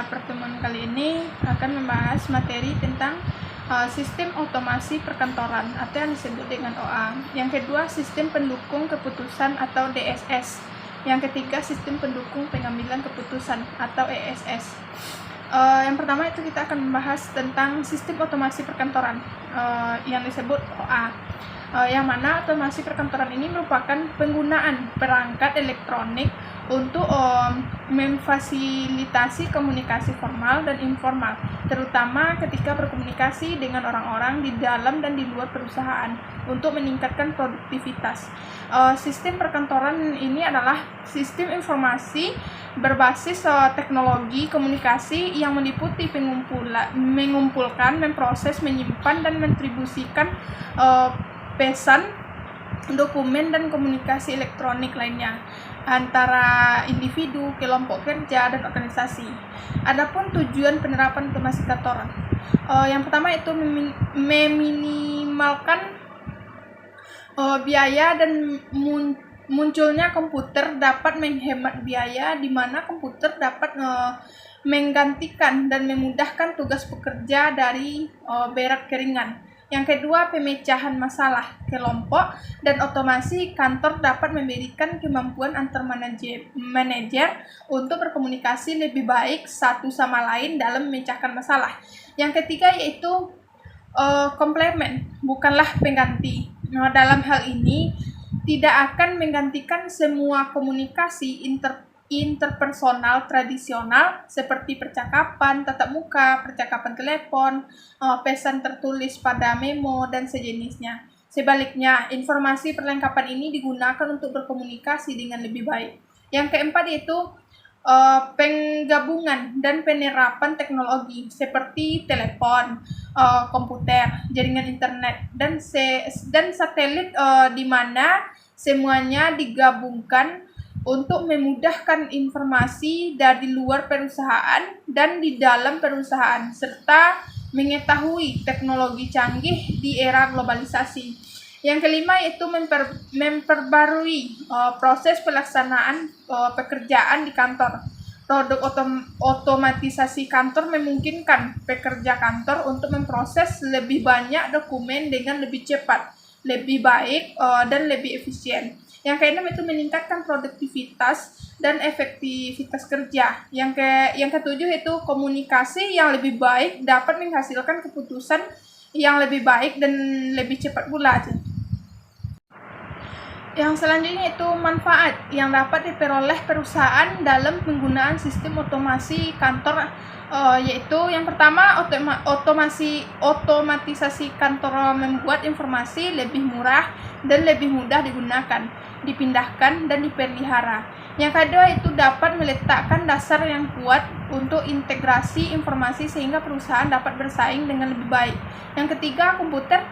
pertemuan kali ini akan membahas materi tentang sistem otomasi perkantoran atau yang disebut dengan OA. Yang kedua, sistem pendukung keputusan atau DSS. Yang ketiga, sistem pendukung pengambilan keputusan atau ESS. Yang pertama itu kita akan membahas tentang sistem otomasi perkantoran yang disebut OA. Yang mana otomasi perkantoran ini merupakan penggunaan perangkat elektronik untuk memfasilitasi komunikasi formal dan informal, terutama ketika berkomunikasi dengan orang-orang di dalam dan di luar perusahaan untuk meningkatkan produktivitas. Sistem perkantoran ini adalah sistem informasi berbasis teknologi komunikasi yang meliputi mengumpulkan, memproses, menyimpan, dan mendistribusikan pesan, dokumen, dan komunikasi elektronik lainnya antara individu, kelompok kerja, dan organisasi. Adapun tujuan penerapan otomasi kantoran, yang pertama itu meminimalkan biaya dan munculnya komputer dapat menghemat biaya, di mana komputer dapat menggantikan dan memudahkan tugas pekerja dari berat ke ringan. Yang kedua, pemecahan masalah kelompok dan otomasi kantor dapat memberikan kemampuan antar manajer untuk berkomunikasi lebih baik satu sama lain dalam memecahkan masalah. Yang ketiga yaitu komplement, bukanlah pengganti. Dalam hal ini tidak akan menggantikan semua komunikasi interpersonal tradisional seperti percakapan tatap muka, percakapan telepon, pesan tertulis pada memo, dan sejenisnya. Sebaliknya, informasi perlengkapan ini digunakan untuk berkomunikasi dengan lebih baik. Yang keempat yaitu penggabungan dan penerapan teknologi seperti telepon, komputer, jaringan internet, dan satelit, di mana semuanya digabungkan untuk memudahkan informasi dari luar perusahaan dan di dalam perusahaan, serta mengetahui teknologi canggih di era globalisasi. Yang kelima yaitu memperbarui proses pelaksanaan pekerjaan di kantor. Produk otomatisasi kantor memungkinkan pekerja kantor untuk memproses lebih banyak dokumen dengan lebih cepat, lebih baik, dan lebih efisien. Yang keenam itu meningkatkan produktivitas dan efektivitas kerja. Yang ketujuh itu komunikasi yang lebih baik dapat menghasilkan keputusan yang lebih baik dan lebih cepat pula. Yang selanjutnya itu manfaat yang dapat diperoleh perusahaan dalam penggunaan sistem otomasi kantor, yaitu yang pertama, otomatisasi kantor membuat informasi lebih murah dan lebih mudah digunakan, dipindahkan, dan dipelihara. Yang kedua itu dapat meletakkan dasar yang kuat untuk integrasi informasi sehingga perusahaan dapat bersaing dengan lebih baik. Yang ketiga, komputer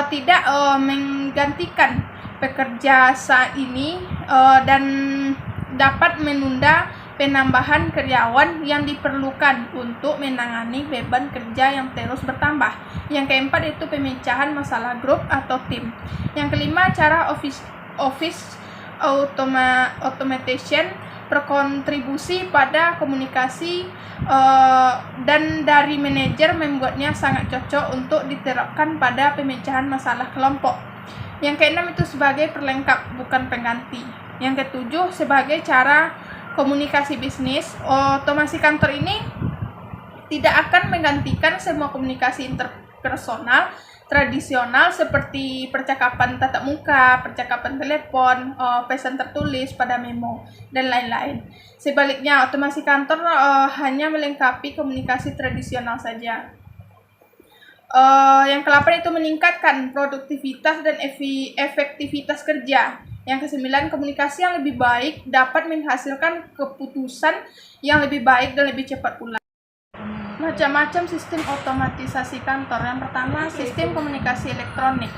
tidak menggantikan pekerja saat ini dan dapat menunda penambahan karyawan yang diperlukan untuk menangani beban kerja yang terus bertambah. Yang keempat itu pemecahan masalah grup atau tim. Yang kelima, cara office automation berkontribusi pada komunikasi dan dari manajer membuatnya sangat cocok untuk diterapkan pada pemecahan masalah kelompok. Yang keenam itu sebagai pelengkap, bukan pengganti. Yang ketujuh sebagai cara komunikasi bisnis. Otomasi kantor ini tidak akan menggantikan semua komunikasi interpersonal tradisional seperti percakapan tatap muka, percakapan telepon, pesan tertulis pada memo, dan lain-lain. Sebaliknya, otomasi kantor hanya melengkapi komunikasi tradisional saja. Yang ke-8 itu meningkatkan produktivitas dan efektivitas kerja. Yang ke-9, komunikasi yang lebih baik dapat menghasilkan keputusan yang lebih baik dan lebih cepat pula. Macam-macam sistem otomatisasi kantor. Yang pertama, sistem komunikasi elektronik,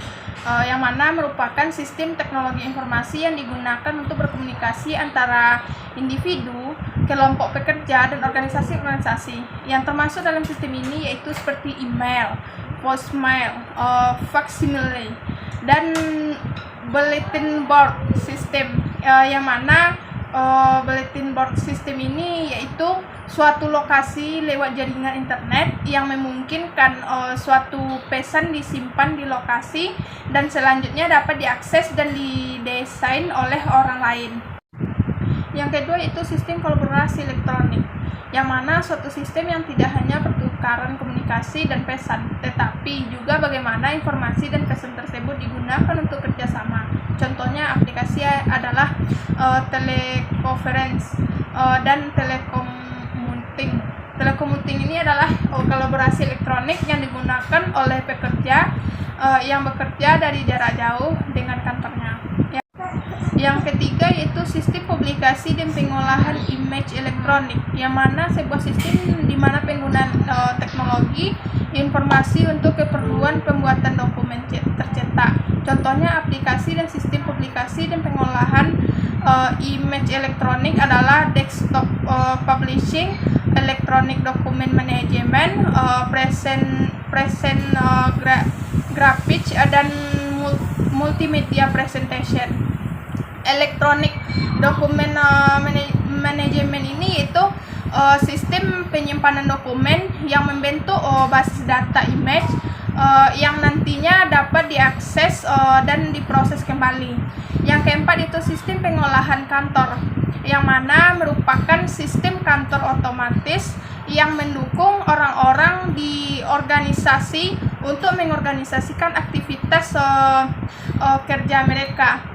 yang mana merupakan sistem teknologi informasi yang digunakan untuk berkomunikasi antara individu, kelompok pekerja, dan organisasi-organisasi. Yang termasuk dalam sistem ini yaitu seperti email, voicemail, facsimile, dan bulletin board system, yang mana bulletin board system ini yaitu suatu lokasi lewat jaringan internet yang memungkinkan suatu pesan disimpan di lokasi dan selanjutnya dapat diakses dan didesain oleh orang lain. Yang kedua itu sistem kolaborasi elektronik, yang mana suatu sistem yang tidak hanya pertukaran komunikasi dan pesan, tetapi juga bagaimana informasi dan pesan tersebut digunakan untuk kerjasama. Contohnya aplikasi adalah teleconference dan telekommuting. Telekommuting ini adalah kolaborasi elektronik yang digunakan oleh pekerja yang bekerja dari jarak jauh dengan kantornya. Yang ketiga yaitu sistem publikasi dan pengolahan image elektronik, yang mana sebuah sistem di mana penggunaan teknologi informasi untuk keperluan pembuatan dokumen tercetak. Contohnya aplikasi dan sistem publikasi dan pengolahan image elektronik adalah desktop publishing, electronic document management, present graphics dan multimedia presentation. Electronic document management ini itu sistem penyimpanan dokumen yang membentuk basis data image yang nantinya dapat diakses dan diproses kembali. Yang keempat itu sistem pengolahan kantor, yang mana merupakan sistem kantor otomatis yang mendukung orang-orang di organisasi untuk mengorganisasikan aktivitas kerja mereka.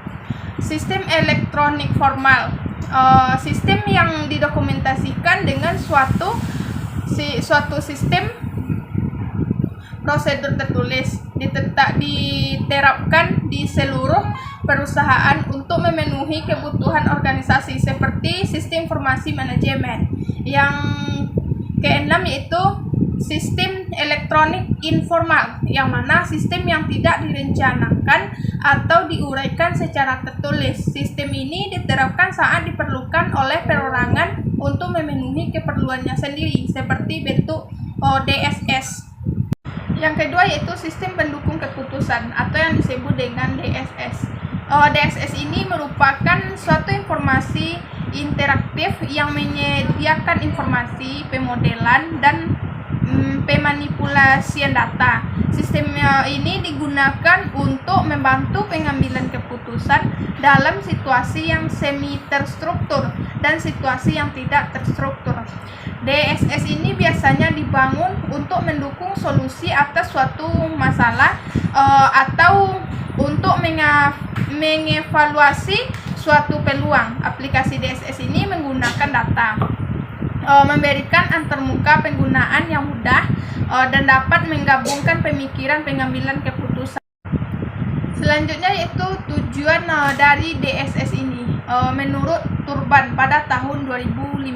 Sistem elektronik formal, sistem yang didokumentasikan dengan suatu sistem prosedur tertulis diterapkan di seluruh perusahaan untuk memenuhi kebutuhan organisasi, seperti sistem informasi manajemen. Yang keenam yaitu sistem elektronik informal, yang mana sistem yang tidak direncanakan atau diuraikan secara tertulis. Sistem ini diterapkan saat diperlukan oleh perorangan untuk memenuhi keperluannya sendiri, seperti bentuk DSS. Yang kedua yaitu sistem pendukung keputusan atau yang disebut dengan DSS. DSS ini merupakan suatu informasi interaktif yang menyediakan informasi, pemodelan, dan pemanipulasian data. Sistem ini digunakan untuk membantu pengambilan keputusan dalam situasi yang semi terstruktur dan situasi yang tidak terstruktur. DSS ini biasanya dibangun untuk mendukung solusi atas suatu masalah atau untuk mengevaluasi suatu peluang. Aplikasi DSS ini menggunakan data, memberikan antarmuka penggunaan yang mudah dan dapat menggabungkan pemikiran pengambilan keputusan. Selanjutnya yaitu tujuan dari DSS ini menurut Turban pada tahun 2015.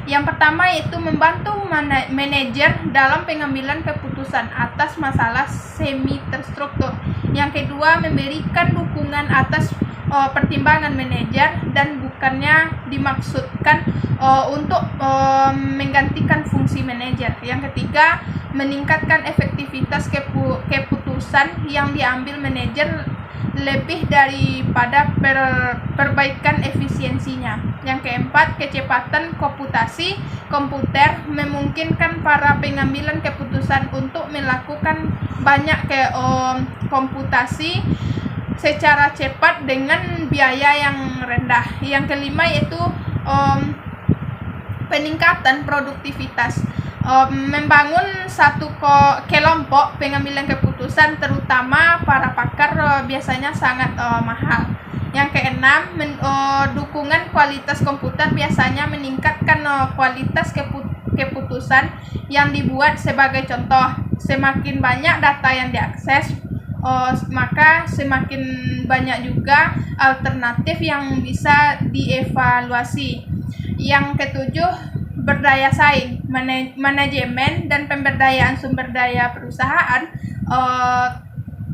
Yang pertama yaitu membantu manajer dalam pengambilan keputusan atas masalah semi terstruktur. Yang kedua, memberikan dukungan atas pertimbangan manajer dan bukannya dimaksudkan untuk menggantikan fungsi manajer. Yang ketiga, meningkatkan efektivitas keputusan yang diambil manajer lebih daripada perbaikan efisiensinya. Yang keempat, kecepatan komputasi komputer memungkinkan para pengambilan keputusan untuk melakukan banyak komputasi secara cepat dengan biaya yang rendah. Yang kelima yaitu peningkatan produktivitas, membangun satu kelompok pengambilan keputusan, terutama para pakar, biasanya sangat mahal. Yang keenam, dukungan kualitas komputer biasanya meningkatkan kualitas keputusan yang dibuat. Sebagai contoh, semakin banyak data yang diakses, maka semakin banyak juga alternatif yang bisa dievaluasi. Yang ketujuh, berdaya saing, manajemen dan pemberdayaan sumber daya perusahaan.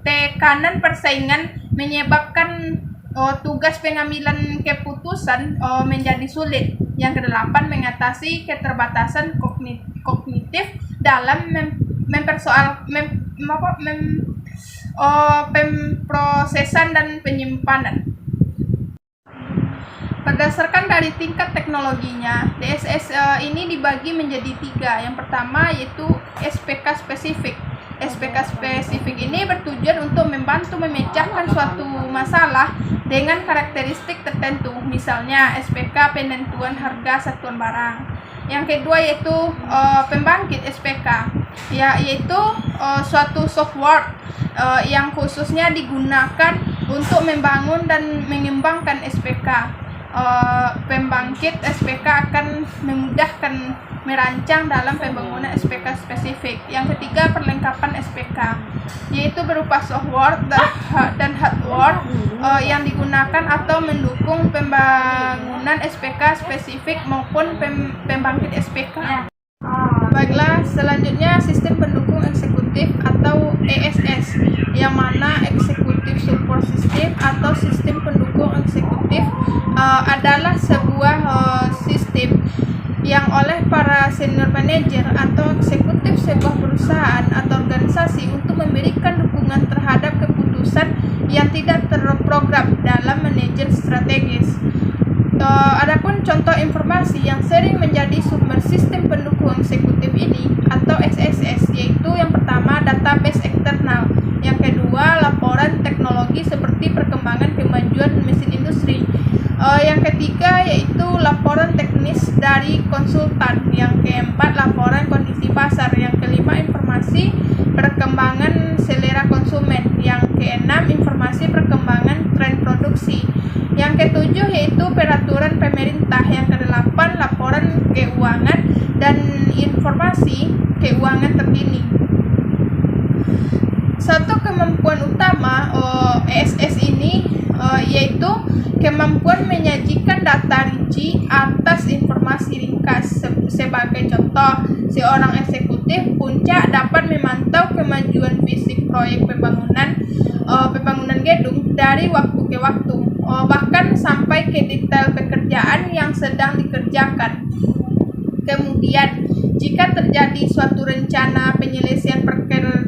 Tekanan persaingan menyebabkan tugas pengambilan keputusan menjadi sulit. Yang kedelapan, mengatasi keterbatasan kognitif dalam pemprosesan dan penyimpanan. Berdasarkan dari tingkat teknologinya, DSS ini dibagi menjadi 3. Yang pertama yaitu SPK spesifik. SPK spesifik ini bertujuan untuk membantu memecahkan suatu masalah dengan karakteristik tertentu, misalnya SPK penentuan harga satuan barang. Yang kedua yaitu pembangkit SPK, yaitu suatu software yang khususnya digunakan untuk membangun dan mengembangkan SPK. Pembangkit SPK akan memudahkan merancang dalam pembangunan SPK spesifik. Yang ketiga, perlengkapan SPK, yaitu berupa software dan hardware yang digunakan atau mendukung pembangunan SPK spesifik maupun pembangkit SPK. Baiklah, selanjutnya sistem pendukung eksekutif atau ESS, yang mana Executive Support System atau sistem pendukung eksekutif adalah sebuah sistem yang oleh para senior manager atau eksekutif sebuah perusahaan atau organisasi untuk memberikan dukungan terhadap keputusan yang tidak terprogram dalam manajer strategis. Adapun contoh informasi yang sering menjadi sumber sistem pendukung eksekutif ini atau SSS, yaitu yang pertama database eksternal, yang kedua laporan teknologi seperti perkembangan kemajuan mesin industri, yang ketiga yaitu laporan teknis dari konsultan, yang keempat laporan kondisi pasar, yang kelima informasi perkembangan selera konsumen, yang keenam informasi perkembangan tren produksi, yang ketujuh yaitu peraturan pemerintah, yang kedelapan laporan keuangan dan informasi keuangan terkini. Satu kemampuan utama ESS ini yaitu kemampuan menyajikan data rinci atas informasi ringkas. Sebagai contoh, seorang eksekutif puncak dapat memantau kemajuan fisik proyek pembangunan gedung dari waktu ke waktu, bahkan sampai ke detail pekerjaan yang sedang dikerjakan. Kemudian, jika terjadi suatu rencana penyelesaian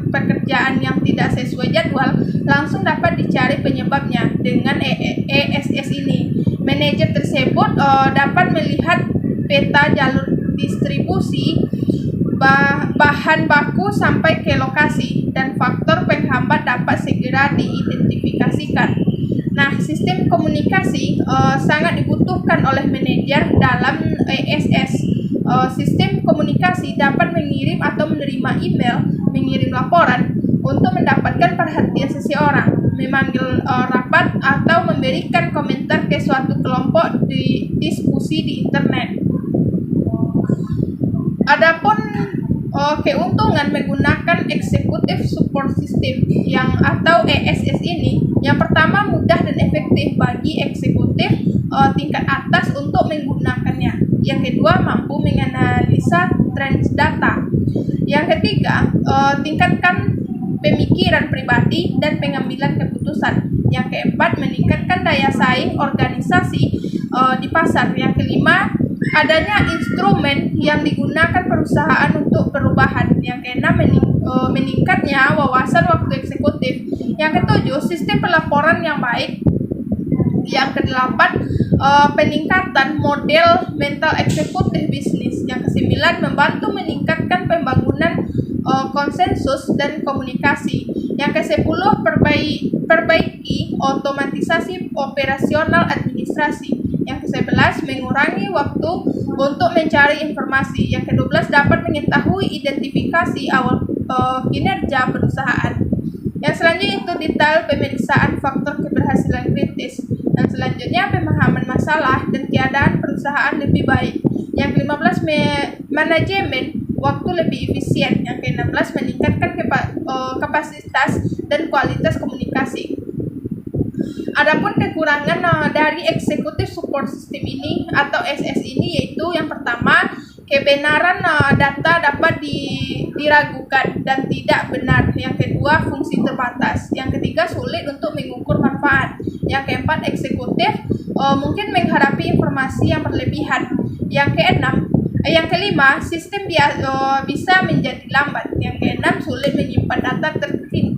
pekerjaan yang tidak sesuai jadwal, langsung dapat dicari penyebabnya dengan ESS ini. Manajer tersebut dapat melihat peta jalur distribusi bahan baku sampai ke lokasi, dan faktor penghambat dapat segera diidentifikasikan. Nah, sistem komunikasi sangat dibutuhkan oleh manajer dalam ESS. Sistem komunikasi dapat mengirim atau menerima email, mengirim laporan untuk mendapatkan perhatian seseorang, memanggil rapat, atau memberikan komentar ke suatu kelompok di diskusi di internet. Adapun keuntungan menggunakan Executive Support System atau ESS ini, yang pertama mudah dan efektif bagi eksekutif tingkat atas untuk menggunakannya. Yang kedua, mampu menganalisa tren data. Yang ketiga, tingkatkan pemikiran pribadi dan pengambilan keputusan. Yang keempat, meningkatkan daya saing organisasi di pasar. Yang kelima, adanya instrumen yang digunakan perusahaan untuk perubahan. Yang keenam, meningkatnya wawasan waktu eksekutif. Yang ketujuh, sistem pelaporan yang baik. Yang kedelapan, peningkatan model mental eksekutif bisnis. Yang kesembilan, membantu meningkatkan pembangunan konsensus dan komunikasi. Yang kesepuluh, perbaiki otomatisasi operasional administrasi. Yang ke-11, mengurangi waktu untuk mencari informasi. Yang ke-12, dapat mengetahui identifikasi awal kinerja perusahaan. Yang selanjutnya itu detail pemeriksaan faktor keberhasilan kritis. Dan selanjutnya pemahaman masalah dan keadaan perusahaan lebih baik. Yang ke-15, manajemen waktu lebih efisien. Yang ke-16, meningkatkan kapasitas dan kualitas komunikasi. Adapun kekurangan dari Executive Support System ini atau SS ini yaitu yang pertama, kebenaran data dapat diragukan dan tidak benar. Yang kedua, fungsi terbatas. Yang ketiga, sulit untuk mengukur manfaat. Yang keempat, eksekutif mungkin menghadapi informasi yang berlebihan. Yang kelima, sistem bisa menjadi lambat. Yang keenam, sulit menyimpan data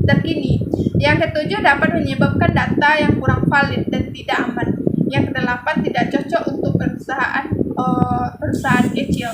terkini. Yang ketujuh, dapat menyebabkan data yang kurang valid dan tidak aman. Yang kedelapan, tidak cocok untuk perusahaan kecil.